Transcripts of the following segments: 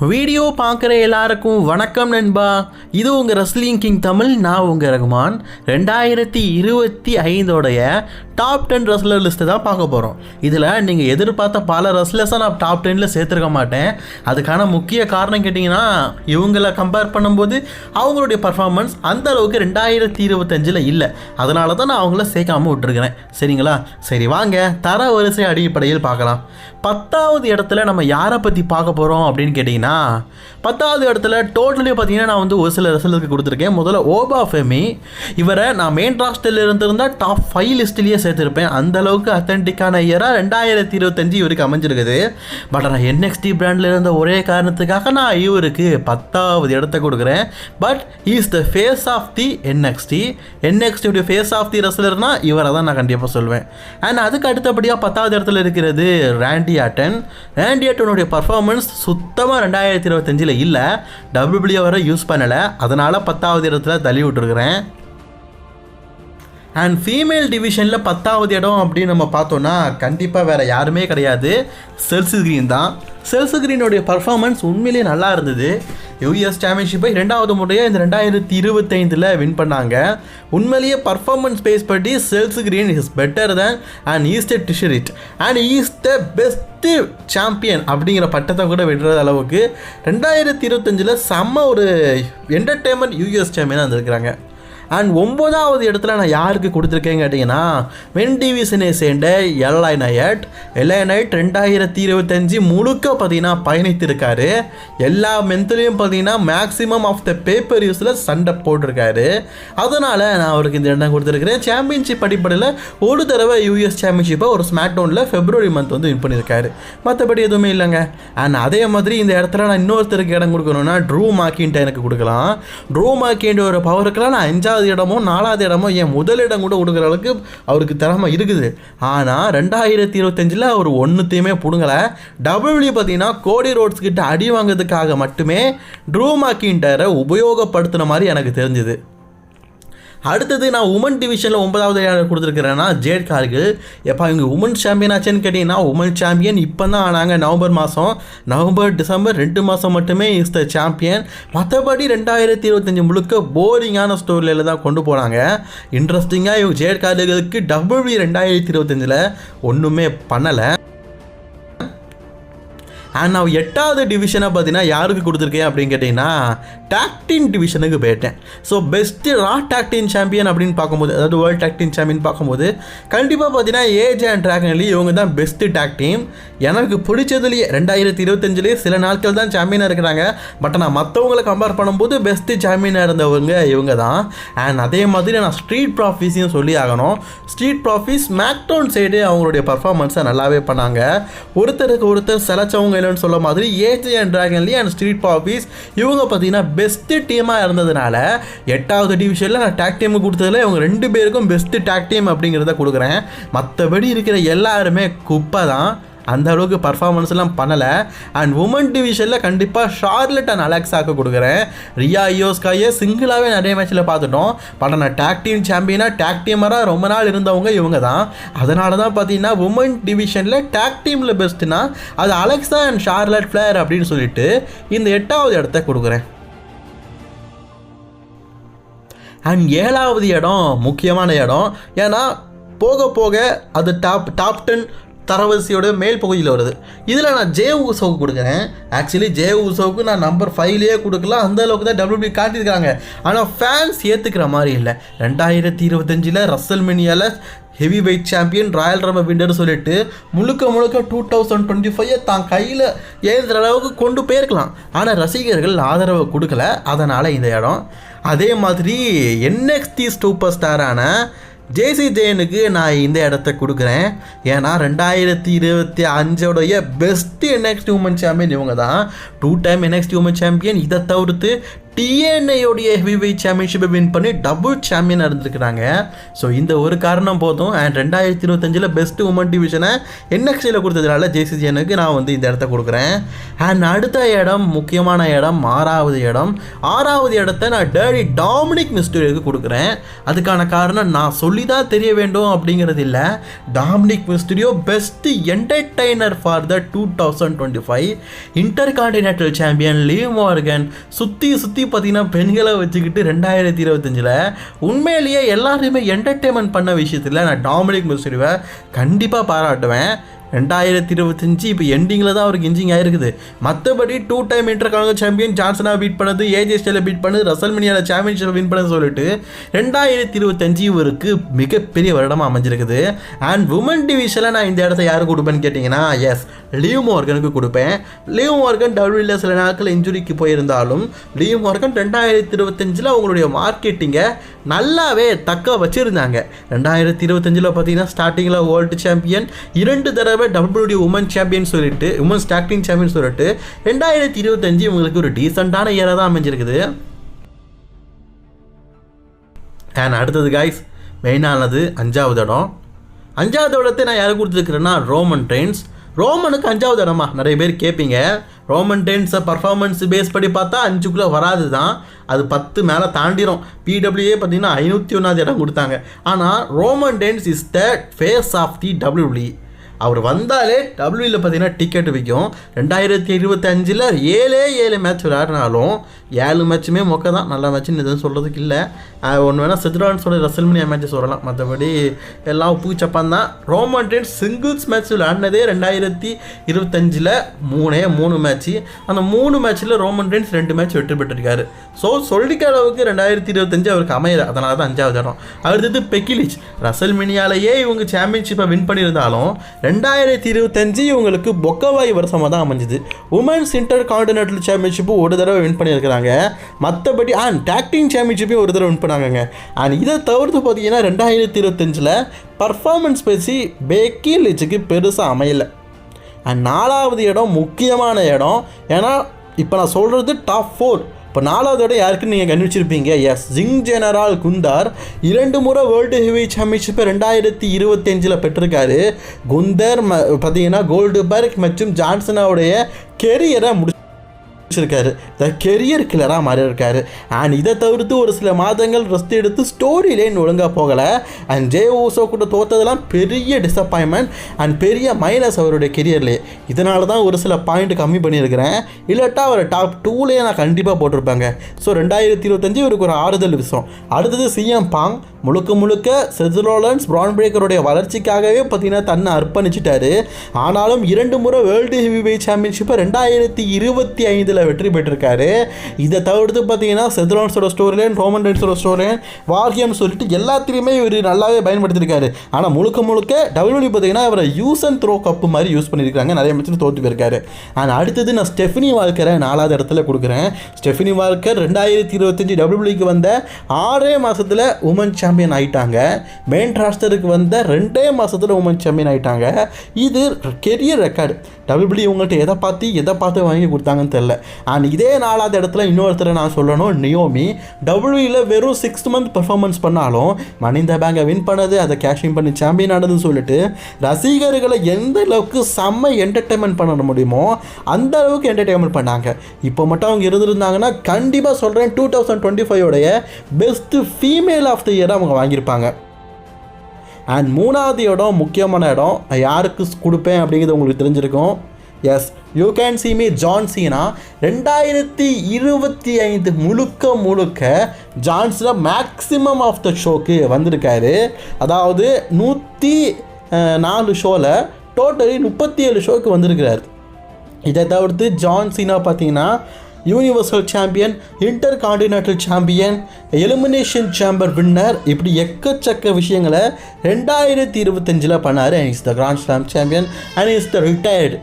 Video பார்க்குற எல்லாருக்கும் வணக்கம் நண்பா. இது உங்கள் ரெஸ்லிங் கிங் தமிழ். நான் உங்கள் ரகுமான். 2025 டாப் 10 ரெஸ்லர் லிஸ்ட்டு தான் பார்க்க போகிறோம். இதில் நீங்கள் எதிர்பார்த்த பல ரெஸ்லர்ஸை நான் டாப் 10 சேர்த்துருக்க மாட்டேன். அதுக்கான முக்கிய காரணம் கேட்டிங்கன்னா, இவங்களை கம்பேர் பண்ணும்போது அவங்களுடைய பர்ஃபார்மன்ஸ் அந்த அளவுக்கு 2025 இல்லை. அதனால தான் நான் அவங்கள சேர்க்காமல் விட்டுருக்கிறேன். சரிங்களா? சரி, வாங்க தர வரிசை அடிப்படையில் பார்க்கலாம். 10வது இடத்துல நம்ம யாரை பற்றி பார்க்க போகிறோம் அப்படின்னு கேட்டிங்கன்னா, 10வது இடத்துல டோட்டலி பார்த்தீங்கன்னா நான் ஒரு சில ரெஸ்லருக்கு கொடுத்துருக்கேன். முதல்ல ஓபா ஃபெமி. இவரை நான் மெயின் ராஸ்டரில் இருந்திருந்தால் டாப் 5 லிஸ்ட்லேயே சேர்த்துருப்பேன். அந்த அளவுக்கு அத்தன்டிக்கான இயராக 2025 இவருக்கு அமைஞ்சிருக்குது. பட் நான் NXT பிராண்டில் இருந்த ஒரே காரணத்துக்காக நான் இவருக்கு 10வது இடத்த கொடுக்குறேன். But is the face of the NXT face of the ரெஸ்லர்னா இவரை தான் நான் கண்டிப்பாக சொல்வேன். அண்ட் அதுக்கு அடுத்தபடியாக 10வது இடத்துல இருக்கிறது ராண்டி ஆர்டனுடைய பர்ஃபார்மன்ஸ் சுத்தமாக 2025 இல்லை. WWE வரை யூஸ் பண்ணலை. அதனால் 10வது இடத்துல தள்ளி விட்டுருக்குறேன். அண்ட் ஃபீமேல் டிவிஷனில் 10வது இடம் அப்படின்னு நம்ம பார்த்தோன்னா கண்டிப்பாக வேறு யாருமே கிடையாது, செல்சி கிரீன் தான். செல்சி கிரீனுடைய பர்ஃபார்மன்ஸ் உண்மையிலேயே நல்லா இருந்தது. US சாம்பியன்ஷிப்பை 2வது முறையாக இந்த 2025 வின் பண்ணாங்க. உண்மையிலேயே பர்ஃபார்மன்ஸ் பேஸ் பற்றி Chelsea Green is better than and is the டிஷரிட் and is the best champion அப்படிங்கிற பட்டத்தை கூட விடுறது அளவுக்கு 2025 செம்ம ஒரு என்டர்டெயின்மெண்ட் US சாம்பியனாக இருந்திருக்கிறாங்க. அண்ட் 9வது இடத்துல நான் யாருக்கு கொடுத்துருக்கேன்னு கேட்டிங்கன்னா, மென் டிவிஷனை சேர்ந்த LA Knight 2025 முழுக்க பார்த்தீங்கன்னா பயணித்திருக்காரு. எல்லா மென்த்லேயும் பார்த்தீங்கன்னா மேக்ஸிமம் ஆஃப் த பேப்பர் யூஸில் சண்டை போட்டிருக்காரு. அதனால் நான் அவருக்கு இந்த இடம் கொடுத்துருக்கிறேன். சாம்பியன்ஷிப் அடிப்படையில் ஒரு தடவை US சாம்பியன்ஷிப்பை ஒரு ஸ்மாக் டவுனில் February month வின் பண்ணியிருக்காரு. மற்றபடி எதுவுமே இல்லைங்க. அண்ட் அதே மாதிரி இந்த இடத்துல நான் இன்னொருத்தருக்கு இடம் கொடுக்கணும்னா ட்ரூ மாக்கின்டைனுக்கு கொடுக்கலாம். ட்ரூ மாக்கின்டைனோட பவருக்கெல்லாம் நான் 5வது இடமோ 4வது இடமோ என் முதலிடம் கூட கொடுக்குற அளவுக்கு அவருக்கு திறமை இருக்குது. ஆனால் 2025 அவர் ஒன்றுத்தையுமே பிடுங்கலை. WWE பார்த்தீங்கன்னா கோடி ரோட்ஸ் கிட்ட அடி வாங்கிறதுக்காக மட்டுமே ட்ரூ மாக்கின்டைரை உபயோகப்படுத்தின மாதிரி எனக்கு தெரிஞ்சுது. அடுத்தது நான் உமன் டிவிஷனில் 9வது இடம் கொடுத்துருக்கிறேன்னா ஜேட் கார்கில். எப்போ இவங்க உமன் சாம்பியன் ஆச்சுன்னு கேட்டிங்கன்னா, உமன் சாம்பியன் இப்போ தான் ஆனாங்க. நவம்பர் டிசம்பர் 2 மாதம் மட்டுமே இஸ் த சாம்பியன். மற்றபடி 2025 முழுக்க போரிங்கான ஸ்டோரியில் தான் கொண்டு போனாங்க. இன்ட்ரெஸ்டிங்காக இவங்க ஜேட் கார்கிலுக்கு WWE 2025 ஒன்றுமே பண்ணலை. அண்ட் நான் 8வது டிவிஷனை பார்த்தீங்கன்னா யாருக்கு கொடுத்துருக்கேன் அப்படின்னு கேட்டிங்கன்னா, டாக்டின் டிவிஷனுக்கு போயிட்டேன். ஸோ பெஸ்ட்டு டாக்டின் சாம்பியன் அப்படின்னு பார்க்கும்போது, அதாவது வேர்ல்டு டாக்டின் சாம்பியன் பார்க்கும்போது கண்டிப்பாக பார்த்தீங்கன்னா ஏஜ் அண்ட் ட்ராகன் லீ இவங்க தான் பெஸ்ட்டு டாக் டீம். எனக்கு பிடிச்சதுலேயே 2025 சில நாட்கள் தான் சாம்பியனாக இருக்கிறாங்க. பட் நான் மற்றவங்களை கம்பேர் பண்ணும்போது பெஸ்ட்டு சாம்பியனாக இருந்தவங்க இவங்க தான். அண்ட் அதே மாதிரி நான் ஸ்ட்ரீட் ப்ராஃபிஸையும் சொல்லி ஆகணும். ஸ்ட்ரீட் ப்ராஃபிஸ் மேக்டவுன் சைடு அவங்களுடைய பர்ஃபார்மன்ஸை நல்லாவே பண்ணாங்க. ஒருத்தருக்கு ஒருத்தர் சிலச்சவங்க சொல்ல மாதிரி AJ and Dragon Lee and Street Profits இவங்க பார்த்தீங்கன்னா பெஸ்ட் டீமாக இருந்ததுனால 8வது டிவிஷனில் நான் டாக் டீம் கொடுத்ததில் இவங்க 2 பேருக்கும் பெஸ்ட்டு டாக் டீம் அப்படிங்கிறத கொடுக்குறேன். மற்றபடி இருக்கிற எல்லாருமே குப்பை தான், அந்த அளவுக்கு பர்ஃபார்மன்ஸ்லாம் பண்ணலை. அண்ட் உமன் டிவிஷனில் கண்டிப்பாக ஷார்லட் அண்ட் அலெக்ஸாக்கு கொடுக்குறேன். ரியா யோஸ்காயை சிங்கிளாகவே நிறைய மேட்ச்சில் பார்த்துட்டோம். பட் நான் டாக் டீம் சாம்பியனாக டாக் டீமராக ரொம்ப நாள் இருந்தவங்க இவங்க தான். அதனால தான் பார்த்தீங்கன்னா உமன் டிவிஷனில் டாக் டீமில் பெஸ்ட்டுனா அது அலெக்ஸா அண்ட் ஷார்லட் ஃப்ளேர் அப்படின்னு சொல்லிட்டு இந்த 8வது இடத்த கொடுக்குறேன். அண்ட் 7வது இடம் முக்கியமான இடம். ஏன்னா போக போக அது டாப் 10 தரவரிசையோட மேல் பகுதியில் வருது. இதில் நான் ஜே ஊசோவுக்கு கொடுக்குறேன். ஆக்சுவலி ஜே ஊசோவுக்கு நான் நம்பர் 5லேயே கொடுக்கலாம். அந்த அளவுக்கு தான் WWE காட்டியிருக்காங்க. ஆனால் ஃபேன்ஸ் ஏற்றுக்கிற மாதிரி இல்லை. 2025 ரசல்மேனியாவில் heavyweight champion Royal Rumble winner சொல்லிட்டு முழுக்க 2025 தான் கையில் ஏறுற அளவுக்கு கொண்டு போயிருக்கலாம். ஆனால் ரசிகர்கள் ஆதரவு கொடுக்கல. அதனால் இந்த இடம். அதே மாதிரி NXT சூப்பர் ஸ்டாரான ஜேசி ஜெயனுக்கு நான் இந்த இடத்த கொடுக்குறேன். ஏன்னா 2025 பெஸ்ட்டு NXT உமன் சாம்பியன் இவங்க தான். 2 டைம் NXT உமன் சாம்பியன். இதை தவிர்த்து டிஎன்ஏயோடைய ஹெவிவெயிட் சாம்பியன்ஷிப்பை வின் பண்ணி டபுள் சாம்பியனாக இருந்திருக்கிறாங்க. ஸோ இந்த ஒரு காரணம் போதும். அண்ட் 2025 பெஸ்ட் உமன் டிவிஷனை என்எக்ஸ்டியில் கொடுத்ததுனால ஜேசிஜேனுக்கு நான் வந்து இந்த இடத்த கொடுக்குறேன். அண்ட் அடுத்த இடம் முக்கியமான இடம் ஆறாவது இடத்த நான் டேடி டாமினிக் மிஸ்டீரியோவுக்கு கொடுக்குறேன். அதுக்கான காரணம் நான் சொல்லி தான் தெரிய வேண்டும் அப்படிங்கிறது இல்லை. Dominic Mysterio best entertainer for the 2025 inter continental champion leave Morgan சுற்றி பார்த்தீங்கன்னா பெண்களை வச்சுக்கிட்டு 2025 உண்மையிலேயே எல்லாருமே என்டர்டெயின்மெண்ட் பண்ண விஷயத்தில் நான் டாமினிக் மிஸ்டீரியோவை கண்டிப்பாக பாராட்டுவேன். 2025 இப்போ எண்டிங்கில் தான் அவருக்கு இன்ஜிங் ஆயிருக்குது. மற்றபடி 2 டைம் இன்டர் கான்டினென்டல் சாம்பியன் ஜான்சனா பீட் பண்ணது, ஏஜே ஸ்டைலை பீட் பண்ணது, ரசல்மேனியாவில் சாம்பியன்ஷிப்பை வின் பண்ணது சொல்லிட்டு 2025 இவருக்கு மிகப்பெரிய வருடமாக அமைஞ்சிருக்குது. அண்ட் உமன் டிவிஷனில் நான் இந்த இடத்த யாருக்கு கொடுப்பேன்னு கேட்டிங்கன்னா எஸ் லீவ் மார்கனுக்கு கொடுப்பேன். லீவ் மார்கன் டபிள்யூல சில நாட்கள் இன்ஜுரிக்கு போயிருந்தாலும் லீவ் மார்கன் 2025 அவங்களுடைய மார்க்கெட்டிங்கை நல்லாவே தக்க வச்சுருந்தாங்க. 2025 பார்த்தீங்கன்னா ஸ்டார்டிங்கில் வேர்ல்டு சாம்பியன், 2 தடவை WWE உமன் சாம்பியன் சொல்லிட்டு உமன்ஸ் டாக் டீம் சாம்பியன் சொல்லிட்டு 2025 இவங்களுக்கு ஒரு டீசெண்டான இயராக தான் அமைஞ்சிருக்குது. அண்ட் அடுத்தது காய்ஸ் மெயினானது 5வது இடம். 5வது இடத்தை நான் யாருக்கு கொடுத்துருக்கிறேன்னா ரோமன் ரெயின்ஸ். ரோமனுக்கு 5வது இடமா நிறைய பேர் கேட்பீங்க. ரோமன் ரெயின்ஸை பர்ஃபார்மன்ஸ் பேஸ் படி பார்த்தா 5க்குள்ளே வராது தான், அது 10 மேலே தாண்டிடும். பிடபிள்யூஏ பார்த்தீங்கன்னா 501வது இடம் கொடுத்தாங்க. ஆனால் Roman Reigns is the face of the WWE. அவர் வந்தாலே டபிள்யூவில் பார்த்தீங்கன்னா டிக்கெட் விற்கும். 2025 7 மேட்ச் விளையாடினாலும் 7 மேட்சுமே மொக்க தான். நல்ல மேட்ச்னு எதுவும் சொல்கிறதுக்கு இல்லை. ஒன்று வேணால் சித்ரான்ஸோட ரசல்மேனியா மேட்ச்சை சொல்லலாம், மற்றபடி எல்லாம் பூச்சப்பான் தான். ரோமன் ரெயின்ஸ் சிங்கிள்ஸ் மேட்ச் விளையாடினதே 2025 3 மேட்ச்சு. அந்த 3 மேட்ச்சில் ரோமன் ரெயின்ஸ் 2 மேட்ச் வெற்றி பெற்றிருக்காரு. ஸோ சொல்லிக்க அளவுக்கு 2025 அவருக்கு அமையல, அதனால தான் 5வது இடம். அடுத்தது பெக்கிலிச். ரசல்மேனியாலேயே இவங்க சாம்பியன்ஷிப்பை வின் பண்ணியிருந்தாலும் 2025 இவங்களுக்கு பொக்கவாய் வருஷமாக தான் அமைஞ்சுது. உமன்ஸ் இன்டர் கான்டினென்டல் சாம்பியன்ஷிப்பு ஒரு தடவை வின் பண்ணியிருக்கிறாங்க. மற்றபடி டாக் டீம் சாம்பியன்ஷிப்பையும் ஒரு தடவை வின் பண்ணாங்க. அண்ட் இதை தவிர்த்து பார்த்தீங்கன்னா 2025 பர்ஃபார்மன்ஸ் பேசி பெக்கி லிஞ்சுக்கு பெருசாக அமையலை. அண்ட் 4வது இடம் முக்கியமான இடம். ஏன்னா இப்போ நான் சொல்கிறது டாப் 4. இப்போ 4வது இடம் யாருக்குன்னு நீங்கள் கண்டுபிடிச்சிருப்பீங்க. எஸ் ஜிங் ஜெனரால் குந்தார் 2 முறை வேர்ல்டு ஹெவிவெயிட் சாம்பியன்ஷிப்பை 2025 பெற்றிருக்காரு. குந்தர் பார்த்தீங்கன்னா கோல்டுபர்க் மற்றும் ஜான்சனாவுடைய கெரியரை முடிச்சிருக்காரு. கெரியர் கிளராக மாறி இருக்காரு. அண்ட் இதை தவிர்த்து ஒரு சில மாதங்கள் ரெஸ்ட் எடுத்து ஸ்டோரி லைன் ஒழுங்காக போகலை. அண்ட் ஜே ஊசோ கூட தோற்றதெல்லாம் பெரிய டிசப்பாயின்மெண்ட் அண்ட் பெரிய மைனஸ் அவருடைய கெரியர்லேயே. இதனால தான் ஒரு சில பாயிண்ட் கம்மி பண்ணியிருக்கிறேன். இல்லாட்டா அவர் டாப் 2லேயே நான் கண்டிப்பாக போட்டிருப்பாங்க. ஸோ 2025 இவருக்கு ஒரு ஆறுதல் விஷயம். அடுத்தது சிஎம் பாங் முழுக்க செத் ரோலன்ஸ் பிரான் பிரேக்கருடைய வளர்ச்சிக்காகவே பார்த்தீங்கன்னா தன்னை அர்ப்பணிச்சிட்டாரு. ஆனாலும் 2 முறை வேர்ல்டு ஹெவிவெயிட் சாம்பியன்ஷிப்பை 2025 வெற்றி பெற்றிருக்காரு. இதை தவிர்த்து பார்த்தீங்கன்னா செத் ரோலன்ஸோட ஸ்டோரிலைன், ரோமன் ரெயின்ஸோட ஸ்டோரிலைன், வார்கியம் சொல்லிட்டு எல்லாத்துலேயுமே இவர் நல்லாவே பயன்படுத்தியிருக்காரு. ஆனால் முழுக்க WWE பார்த்தீங்கன்னா அவரை யூஸ் அண்ட் த்ரோ கப்பு மாதிரி யூஸ் பண்ணியிருக்காங்க. நிறைய மேட்சில் தோற்று போயிருக்காரு. ஆனால் அடுத்தது நான் ஸ்டெஃபனி வால்கரை 4வது இடத்துல கொடுக்குறேன். ஸ்டெஃபனி வால்கர் 2025 WWEக்கு வந்த 6 மாதத்தில் உமன் சாம்பியன் ஆகிட்டாங்க. மெயின் ராஸ்டருக்கு வந்த 2 மாதத்தில் உமன் சாம்பியன் ஆகிட்டாங்க. இது கெரியர் ரெக்கார்டு. WWE இவங்கள்ட்ட எதை பார்த்து வாங்கி கொடுத்தாங்கன்னு தெரியல. அண்ட் இதே 4வது இடத்துல இன்னொருத்தரை நான் சொல்லணும், நியோமி. WWEல வெறும் 6 மந்த் பர்ஃபார்மன்ஸ் பண்ணாலும் மணி இந்த பேங்கை வின் பண்ணது, அதை கேஷிங் பண்ணி சாம்பியன் ஆனதுன்னு சொல்லிட்டு ரசிகர்களை எந்த அளவுக்கு செம்ம என்டர்டெயின்மெண்ட் பண்ண முடியுமோ அந்த அளவுக்கு என்டர்டெயின்மெண்ட் பண்ணாங்க. இப்போ மட்டும் அவங்க இருந்திருந்தாங்கன்னா கண்டிப்பாக சொல்கிறேன் 2025 best female of the year அவங்க வாங்கியிருப்பாங்க. அண்ட் 3வது இடம் முக்கியமான இடம். யாருக்கு கொடுப்பேன் அப்படிங்கிறது உங்களுக்கு தெரிஞ்சிருக்கும். Yes you can see me John Cena. 2025 முழுக்க ஜான்சனா மேக்ஸிமம் ஆஃப் த ஷோக்கு வந்திருக்காரு. அதாவது 104 ஷோவில் டோட்டலி 37 ஷோக்கு வந்திருக்கிறார். இதை தவிர்த்து ஜான் சீனா பார்த்தீங்கன்னா universal champion, intercontinental champion, elimination chamber winner, இப்படி எக்கச்சக்க விஷயங்களை 2025 பண்ணார். And is the grand slam champion and is the retired.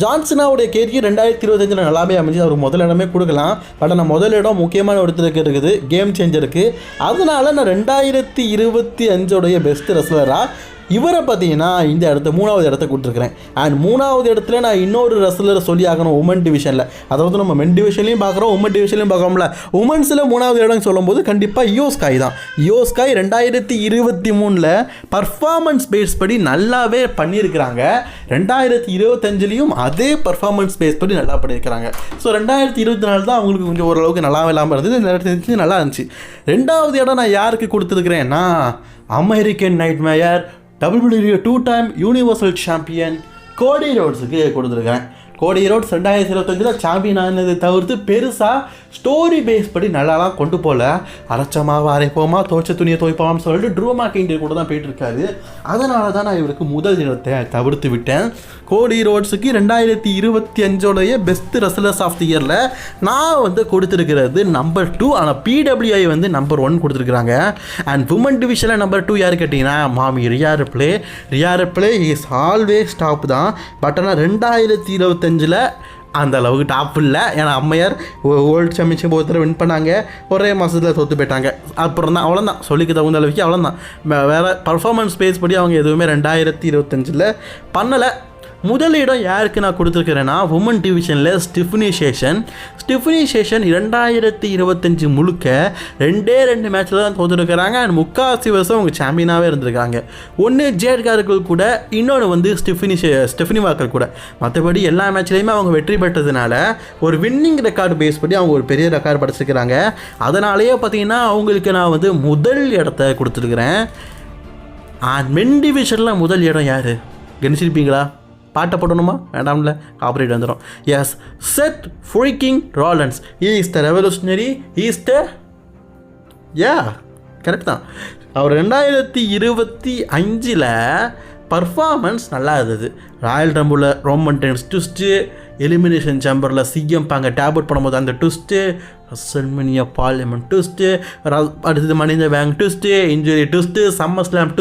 ஜான்சனாவுடைய கேரியர் 2025 நல்லாவே அமைஞ்சு அவருக்கு முதல் இடமே கொடுக்கலாம். பட் நான் முதல் இடம் முக்கியமான ஒருத்தருக்கு இருக்குது, கேம் சேஞ்சருக்கு. அதனால நான் 2025 பெஸ்ட் ரெஸ்லராக இவரை பார்த்தீங்கன்னா இந்த இடத்த 3வது இடத்த கொடுத்துருக்குறேன். அண்ட் 3வது இடத்துல நான் இன்னொரு ரெஸ்லரை சொல்லி ஆகணும் உமன் டிவிஷனில். அதாவது நம்ம மென் டிவிஷன்லையும் பார்க்குறோம், உமன் டிவிஷன்லையும் பார்க்குறோம்ல. உமன்ஸில் 3வது இடம் சொல்லும்போது கண்டிப்பாக இயோ ஸ்காய் தான். இயோ ஸ்காய் 2023 பர்ஃபார்மன்ஸ் பேஸ் படி நல்லாவே பண்ணியிருக்கிறாங்க. 2025லையும் அதே பர்ஃபார்மன்ஸ் பேஸ் படி நல்லா பண்ணியிருக்கிறாங்க. ஸோ 2024 தான் அவங்களுக்கு கொஞ்சம் ஓரளவுக்கு நல்லா இல்லாமல் இருந்தது. 2025 நல்லா இருந்துச்சு. 2வது இடம் நான் யாருக்கு கொடுத்துருக்குறேன்னா American nightmare WWE 2 time universal champion Cody ரோட்ஸுக்கு கொடுத்துருக்கேன். கோடி ரோட்ஸ் 2025 சாம்பியன் ஆனதை தவிர்த்து பெருசாக ஸ்டோரி பேஸ் படி நல்லாலாம் கொண்டு போகல. அரைச்சமாவை அரைப்போமா, துவைச்ச துணியை துவைப்போமான்னு சொல்லிட்டு ட்ரூ மேக்கின்டர் கூட தான் போயிட்டுருக்காரு. அதனால தான் நான் இவருக்கு முதல் இடத்தை தவிர்த்து விட்டேன். கோடி ரோட்ஸுக்கு 2025 பெஸ்ட் ரெஸ்லர்ஸ் ஆஃப் தி இயரில் நான் வந்து கொடுத்துருக்கிறது நம்பர் 2. ஆனால் PWI வந்து நம்பர் 1 கொடுத்துருக்குறாங்க. அண்ட் உமன் டிவிஷனில் நம்பர் 2 யார் கேட்டிங்கன்னா மாமி Riya reply is always top தான். பட் ஆனால் 2025 அந்த அளவுக்கு டாப் இல்லை. ஏன்னா அம்மையார் வேர்ல்டு சாம்பியன்ஷிப் ஒருத்தர் வின் பண்ணாங்க, ஒரே மாதத்தில் தோற்று போயிட்டாங்க. அப்புறம் தான் அவ்வளோதான், சொல்லிக்க தகுந்த அளவுக்கு அவ்வளோதான். வேறு பர்ஃபார்மன்ஸ் பேஸ் படி அவங்க எதுவுமே 2025 பண்ணலை. முதல் இடம் யாருக்கு நான் கொடுத்துருக்கிறேன்னா உமன் டிவிஷனில் ஸ்டிஃபனி சேஷன் 2025 முழுக்க 2 மேட்ச்சில் தான் தோற்றுருக்கிறாங்க. அண்ட் முக்காசி வருஷம் அவங்க சாம்பியனாகவே இருந்திருக்காங்க. ஒன்று ஜேட்கார்கள் கூட, இன்னொன்று வந்து ஸ்டெஃபினி வாக்கர் கூட. மற்றபடி எல்லா மேட்ச்லேயுமே அவங்க வெற்றி பெற்றதுனால ஒரு வின்னிங் ரெக்கார்டு பேஸ் பண்ணி அவங்க ஒரு பெரிய ரெக்கார்டு படைச்சிருக்கிறாங்க. அதனாலேயே பார்த்தீங்கன்னா அவங்களுக்கு நான் வந்து முதல் இடத்த கொடுத்துருக்குறேன். மென் டிவிஷனில் முதல் இடம் யார் கணிச்சிருப்பீங்களா? பாட்டை போடணுமா வேண்டாம்ல, காப்பரேட் வந்துடும். Yes, Seth freaking Rollins. Is the revolutionary, is the correct தான். அவர் 2025 பர்ஃபார்மன்ஸ் நல்லா இருந்தது. Royal Rumble Roman Reigns twist, elimination சேம்பரில் சிஎம் பாங்க டேப்அவுட் பண்ணும்போது அந்த ட்விஸ்ட்டு, ரெஸ்ல்மேனியா பார்லிமெண்ட் ட்விஸ்ட்டு, அடுத்தது மணி இந்த bank twist, injury twist, SummerSlam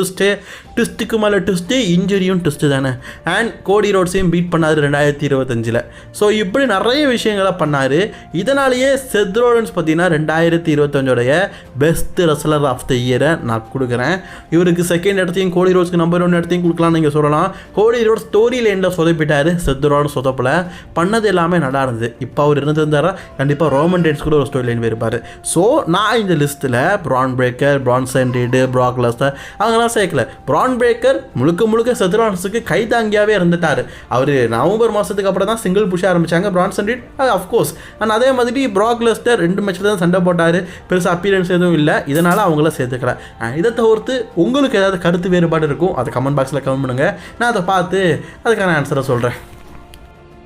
ட்விஸ்ட்டுக்கு மேலே ட்விஸ்ட்டு, இன்ஜுரியும் ட்விஸ்ட்டு தானே. அண்ட் கோடி ரோட்ஸையும் பீட் பண்ணார் 2025. ஸோ இப்படி நிறைய விஷயங்களை பண்ணார். இதனாலேயே செத் ரோலன்ஸ் பார்த்தீங்கன்னா 2025 பெஸ்ட் ரெஸ்லர் ஆஃப் த இயரை நான் கொடுக்குறேன். இவருக்கு செகண்ட் இடத்தையும் கோடி ரோட்ஸ்க்கு நம்பர் 1 இடத்தையும் கொடுக்கலாம்னு நீங்கள் சொல்லலாம். கோடி ரோட்ஸ் ஸ்டோரி லைனில் சொதப்பிட்டார், செத் ரோலன்ஸ் சொதப்பில் பண்ணது எல்லாமே நல்லா இருந்தது. இப்போ அவர் இருந்திருந்தாரா கண்டிப்பாக ரோமன் ரெயின்ஸ் கூட ஒரு ஸ்டோரி லைன் இருப்பார். ஸோ நான் இந்த லிஸ்ட்டில் பிரான் breaker, Branson read, Prague Lesnar அவங்களாம் சேர்க்கல. பிரான் பிரேக்கர் முழுக்க செத் ரோலன்ஸுக்கு கைதாங்கியாகவே இருந்துட்டார். அவர் நவம்பர் மாதத்துக்கு அப்புறம் தான் சிங்கிள் புஷ் ஆரம்பித்தாங்க. பிரான்சன் ரீட் அது அஃப்கோர்ஸ். அண்ட் அதே மாதிரி ப்ராக் லெஸ்னர் 2 மேட்ச்சில் தான் சண்டை போட்டார், பெருசாக அப்பியரன்ஸ் எதுவும் இல்லை. இதனால் அவங்கள சேர்த்துக்கல. இதை தவிர்த்து உங்களுக்கு ஏதாவது கருத்து வேறுபாடு இருக்கும், அதை கமெண்ட் பாக்ஸில் கமெண்ட் பண்ணுங்கள். நான் அதை பார்த்து அதுக்கான ஆன்சரை சொல்கிறேன்.